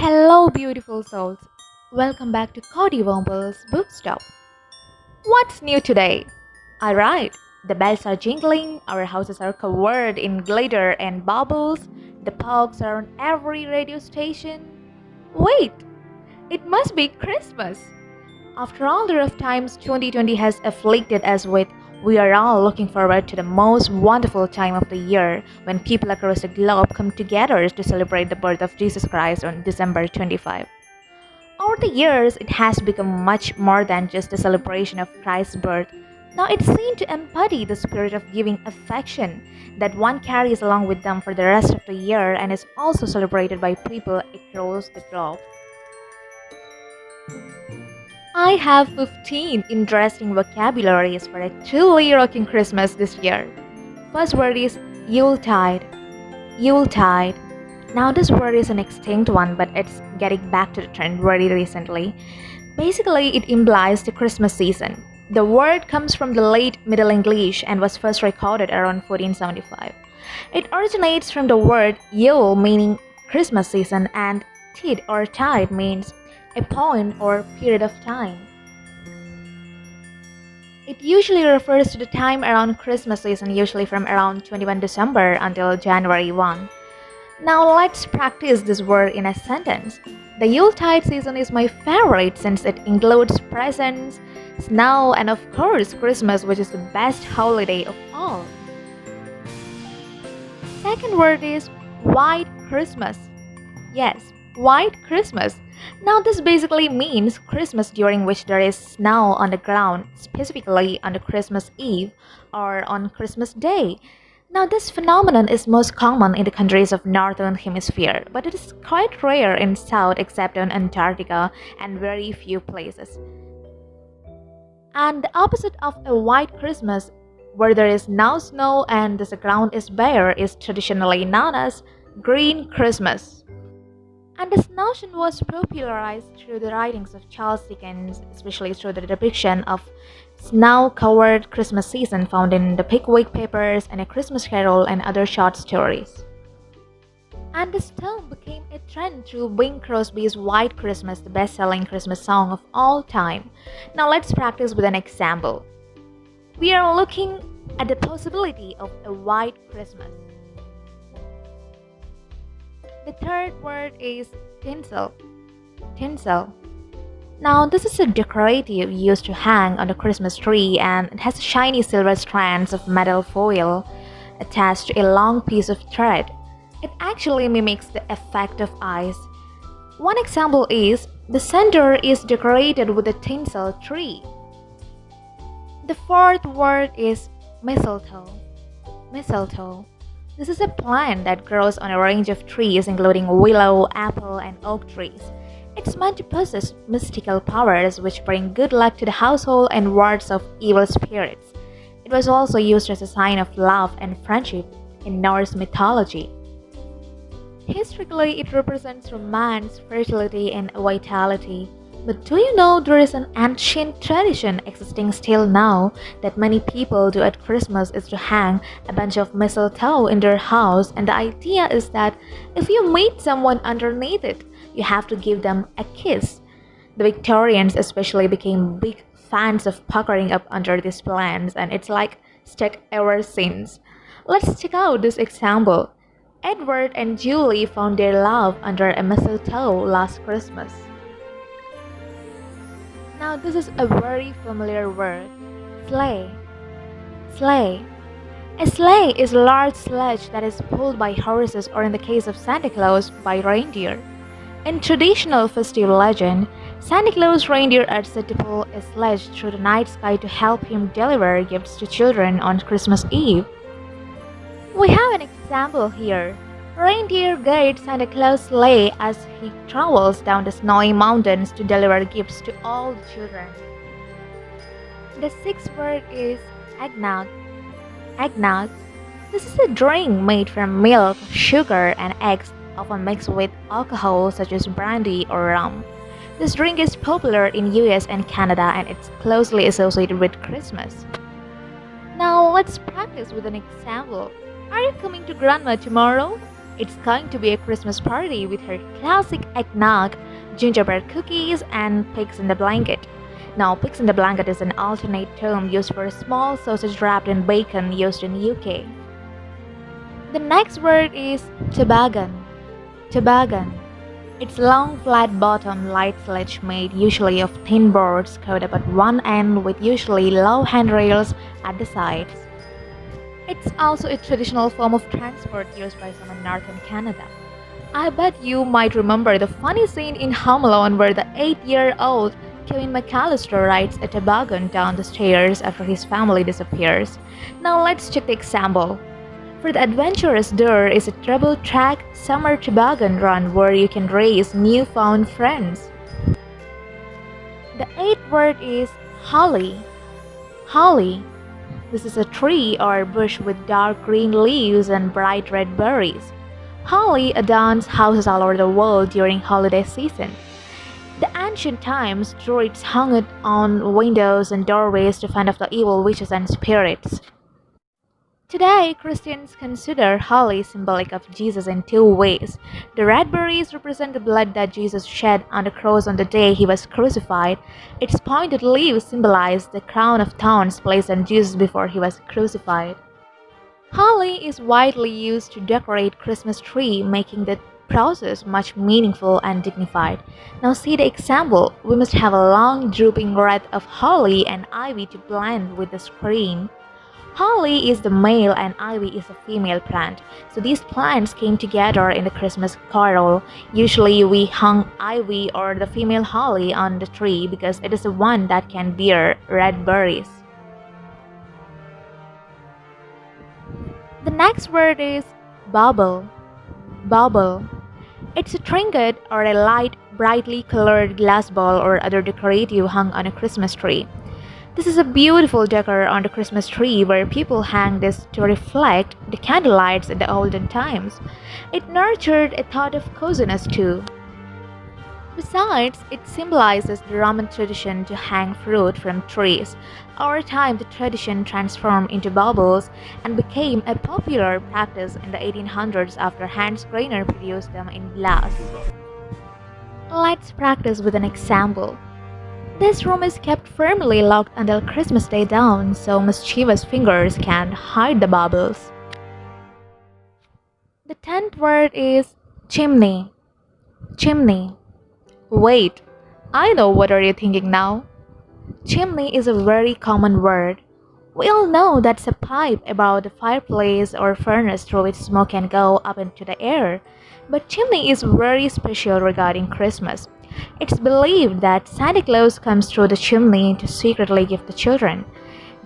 Hello, beautiful souls. Welcome back to Coddywomple's Bookstop. What's new today? Alright, the bells are jingling, our houses are covered in glitter and bubbles, the pogs are on every radio station. Wait, it must be Christmas! After all the rough times 2020 has afflicted us with, we are all looking forward to the most wonderful time of the year when people across the globe come together to celebrate the birth of Jesus Christ on December 25. Over the years, it has become much more than just a celebration of Christ's birth. Now it's seen to embody the spirit of giving affection that one carries along with them for the rest of the year and is also celebrated by people across the globe. I have 15 interesting vocabularies for a truly rocking Christmas this year. First word is Yuletide. Yuletide. Now this word is an extinct one, but it's getting back to the trend very recently. Basically, it implies the Christmas season. The word comes from the late Middle English and was first recorded around 1475. It originates from the word Yule, meaning Christmas season, and tid or tide means a point or period of time. It usually refers to the time around Christmas season, usually from around 21 December until January 1. Now let's practice this word in a sentence. The Yuletide season is my favorite since it includes presents, snow, and of course Christmas, which is the best holiday of all. Second word is White Christmas. Yes, White Christmas. Now this basically means Christmas during which there is snow on the ground, specifically on the Christmas Eve or on Christmas Day. Now this phenomenon is most common in the countries of Northern Hemisphere, but it is quite rare in South except on Antarctica and very few places. And the opposite of a white Christmas, where there is no snow and the ground is bare, is traditionally known as Green Christmas. And this notion was popularized through the writings of Charles Dickens, especially through the depiction of snow-covered Christmas season found in the Pickwick Papers and A Christmas Carol and other short stories. And this term became a trend through Bing Crosby's White Christmas, the best-selling Christmas song of all time. Now let's practice with an example. We are looking at the possibility of a white Christmas. The third word is tinsel. Tinsel. Now this is a decorative used to hang on the Christmas tree and it has shiny silver strands of metal foil attached to a long piece of thread. It actually mimics the effect of ice. One example is the center is decorated with a tinsel tree. The fourth word is mistletoe. Mistletoe. This is a plant that grows on a range of trees including willow, apple, and oak trees. It's meant to possess mystical powers which bring good luck to the household and wards off evil spirits. It was also used as a sign of love and friendship in Norse mythology. Historically, it represents romance, fertility, and vitality. But do you know there is an ancient tradition existing still now that many people do at Christmas is to hang a bunch of mistletoe in their house, and the idea is that if you meet someone underneath it, you have to give them a kiss. The Victorians especially became big fans of puckering up under these plants, and it's like stuck ever since. Let's check out this example. Edward and Julie found their love under a mistletoe last Christmas. Now this is a very familiar word, sleigh. Sleigh. A sleigh is a large sledge that is pulled by horses or in the case of Santa Claus, by reindeer. In traditional festive legend, Santa Claus reindeer are said to pull a sledge through the night sky to help him deliver gifts to children on Christmas Eve. We have an example here. Reindeer guide Santa Claus' sleigh as he travels down the snowy mountains to deliver gifts to all the children. The sixth word is eggnog. Eggnog. This is a drink made from milk, sugar, and eggs, often mixed with alcohol such as brandy or rum. This drink is popular in US and Canada and it's closely associated with Christmas. Now let's practice with an example. Are you coming to Grandma tomorrow? It's going to be a Christmas party with her classic eggnog, gingerbread cookies, and pigs in the blanket. Now, pigs in the blanket is an alternate term used for a small sausage wrapped in bacon used in UK. The next word is toboggan. Toboggan. It's long, flat-bottomed light sledge made usually of thin boards covered up at one end with usually low handrails at the sides. It's also a traditional form of transport used by some in northern Canada. I bet you might remember the funny scene in Home Alone where the 8-year-old Kevin McAllister rides a toboggan down the stairs after his family disappears. Now let's check the example. For the adventurous, there is a treble-track summer toboggan run where you can raise newfound friends. The eighth word is holly. Holly. This is a tree or bush with dark green leaves and bright red berries. Holly adorns houses all over the world during holiday season. The ancient times, druids hung it on windows and doorways to fend off the evil witches and spirits. Today, Christians consider holly symbolic of Jesus in two ways. The red berries represent the blood that Jesus shed on the cross on the day he was crucified. Its pointed leaves symbolize the crown of thorns placed on Jesus before he was crucified. Holly is widely used to decorate Christmas tree, making the process much meaningful and dignified. Now see the example. We must have a long drooping wreath of holly and ivy to blend with the screen. Holly is the male and ivy is a female plant. So these plants came together in the Christmas carol. Usually we hung ivy or the female holly on the tree because it is the one that can bear red berries. The next word is bauble. Bauble. It's a trinket or a light, brightly colored glass ball or other decorative hung on a Christmas tree. This is a beautiful decor on the Christmas tree where people hang this to reflect the candlelights in the olden times. It nurtured a thought of coziness too. Besides, it symbolizes the Roman tradition to hang fruit from trees. Over time, the tradition transformed into baubles and became a popular practice in the 1800s after Hans Greiner produced them in glass. Let's practice with an example. This room is kept firmly locked until Christmas Day dawn, so mischievous fingers can't hide the baubles. The 10th word is chimney. Chimney. Wait, I know what are you thinking now. Chimney is a very common word. We all know that's a pipe above the fireplace or furnace through which smoke can go up into the air. But chimney is very special regarding Christmas. It's believed that Santa Claus comes through the chimney to secretly gift the children.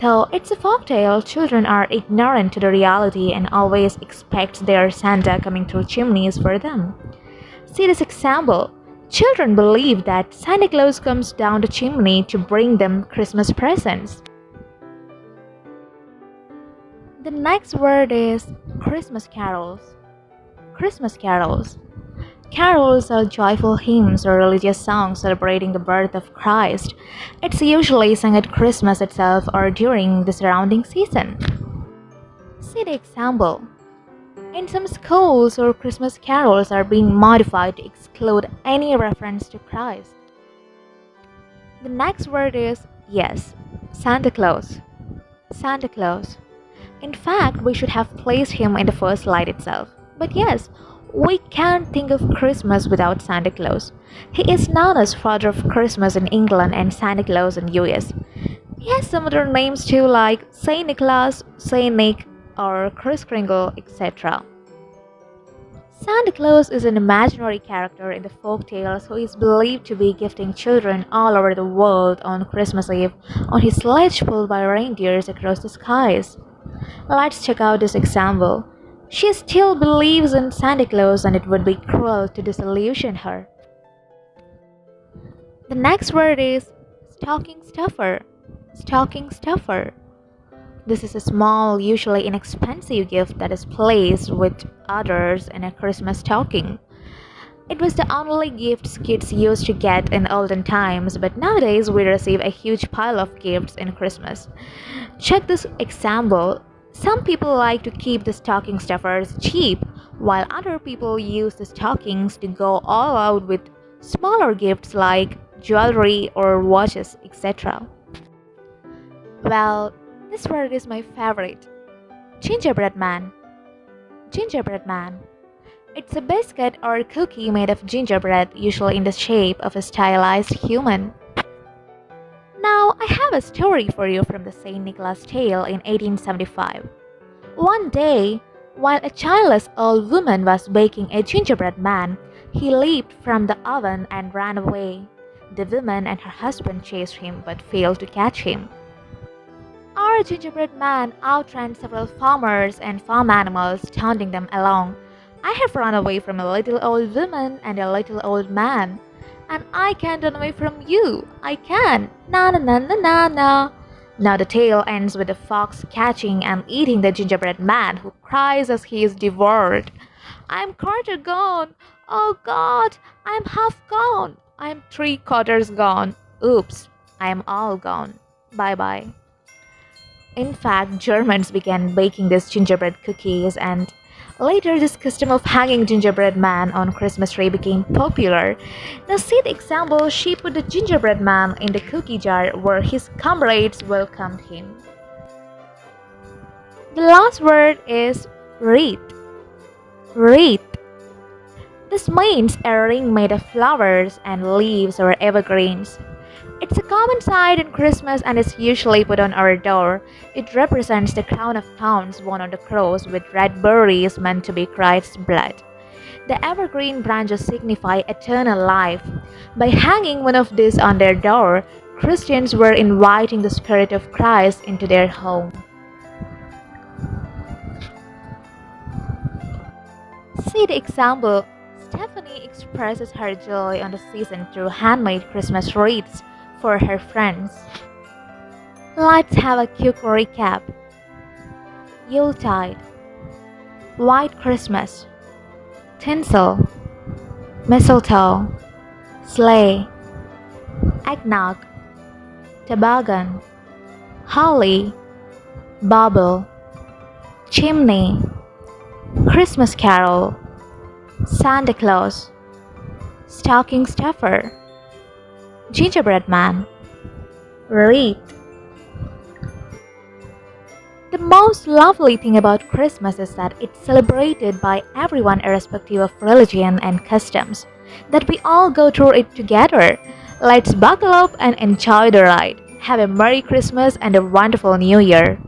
Though it's a folktale, children are ignorant to the reality and always expect their Santa coming through chimneys for them. See this example. Children believe that Santa Claus comes down the chimney to bring them Christmas presents. The next word is Christmas carols. Christmas carols. Carols are joyful hymns or religious songs celebrating the birth of Christ. It's usually sung at Christmas itself or during the surrounding season. See the example. In some schools, or Christmas carols are being modified to exclude any reference to Christ. The next word is yes, Santa Claus. Santa Claus. In fact, we should have placed him in the first slide itself. But yes, we can't think of Christmas without Santa Claus. He is known as Father of Christmas in England and Santa Claus in US. He has some other names too like Saint Nicholas, Saint Nick, or Kris Kringle, etc. Santa Claus is an imaginary character in the folk tales who is believed to be gifting children all over the world on Christmas Eve on his sledge pulled by reindeers across the skies. Let's check out this example. She still believes in Santa Claus and it would be cruel to disillusion her. The next word is stocking stuffer. Stocking stuffer. This is a small, usually inexpensive gift that is placed with others in a Christmas stocking. It was the only gifts kids used to get in olden times, but nowadays we receive a huge pile of gifts in Christmas. Check this example. Some people like to keep the stocking stuffers cheap, while other people use the stockings to go all out with smaller gifts like jewelry or watches, etc. Well, this word is my favorite. Gingerbread man. Gingerbread man. It's a biscuit or cookie made of gingerbread, usually in the shape of a stylized human. Now, I have a story for you from the St. Nicholas Tale in 1875. One day, while a childless old woman was baking a gingerbread man, he leaped from the oven and ran away. The woman and her husband chased him but failed to catch him. Our gingerbread man outran several farmers and farm animals, taunting them along. I have run away from a little old woman and a little old man. And I can't run away from you. I can. Na na na na na na. Now the tale ends with the fox catching and eating the gingerbread man, who cries as he is devoured. I'm quarter gone. Oh God, I'm half gone. I'm three-quarters gone. Oops, I'm all gone. Bye bye. In fact, Germans began baking these gingerbread cookies, and later this custom of hanging gingerbread man on Christmas tree became popular. Now see the example, she put the gingerbread man in the cookie jar where his comrades welcomed him. The last word is wreath. Wreath. This means a ring made of flowers and leaves or evergreens. It's a common sight in Christmas and is usually put on our door. It represents the crown of thorns worn on the cross with red berries meant to be Christ's blood. The evergreen branches signify eternal life. By hanging one of these on their door, Christians were inviting the Spirit of Christ into their home. See the example. Stephanie expresses her joy on the season through handmade Christmas wreaths for her friends. Let's have a quick recap. Yuletide, White Christmas, Tinsel, Mistletoe, Sleigh, Eggnog, Toboggan, Holly, Bauble, Chimney, Christmas Carol, Santa Claus, Stocking Stuffer, Gingerbread Man, Wreath. The most lovely thing about Christmas is that it's celebrated by everyone irrespective of religion and customs, that we all go through it together. Let's buckle up and enjoy the ride. Have a Merry Christmas and a wonderful New Year.